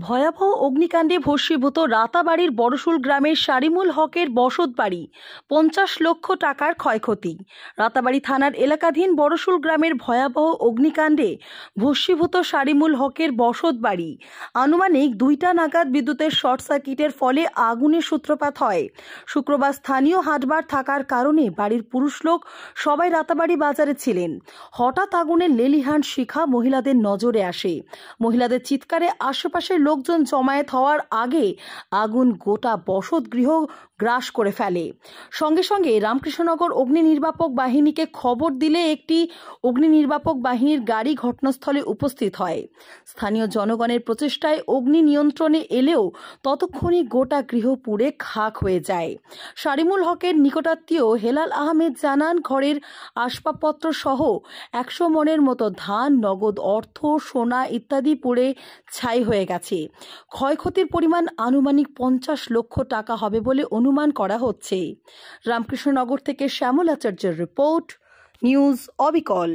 ভয়াবহ অগ্নিকাণ্ডে ভস্মীভূত রাতাবাড়ির বড়শুল গ্রামের শারিমুল হকের বসতবাড়ি। 50 লক্ষ টাকার ক্ষয়ক্ষতি। রাতাবাড়ি থানার এলাকাধীন বড়শুল গ্রামের ভয়াবহ অগ্নিকাণ্ডে ভস্মীভূত শারিমুল হকের বসতবাড়ি। আনুমানিক 2টা নাগাদ বিদ্যুতের শর্ট সার্কিটের ফলে আগুনের সূত্রপাত হয়। শুক্রবার স্থানীয় হাটবার থাকার কারণে বাড়ির পুরুষ লোক সবাই রাতাবাড়ি বাজারে ছিলেন। হঠাৎ আগুনের লেলিহান শিখা মহিলাদের নজরে আসে। মহিলাদের চিৎকারে আশেপাশের লোকজন জমায়েত হওয়ার আগে আগুন গোটা বসত গৃহ গ্রাস করে ফেলে। সঙ্গে সঙ্গে রামকৃষ্ণনগর অগ্নি নির্বাপক বাহিনীকে খবর দিলে একটি অগ্নি নির্বাপক বাহিনীর গাড়ি ঘটনাস্থলে উপস্থিত হয়। স্থানীয় জনগণের প্রচেষ্টায় অগ্নি নিয়ন্ত্রণে এলেও ততক্ষণে গোটা গৃহ পুড়ে খাক হয়ে যায়। শারিমুল হকের নিকটাত্মীয় হেলাল আহমেদ জানান, ঘরের আসবাবপত্র সহ 100 মনের মতো ধান, নগদ অর্থ, সোনা ইত্যাদি পুড়ে ছাই হয়ে গেছে। ক্ষয়ক্ষতির পরিমাণ আনুমানিক 50 লক্ষ টাকা হবে বলে অনুমান করা হচ্ছে। রামকৃষ্ণনগর থেকে শ্যামল আচার্যের রিপোর্ট, নিউজ অবিকল।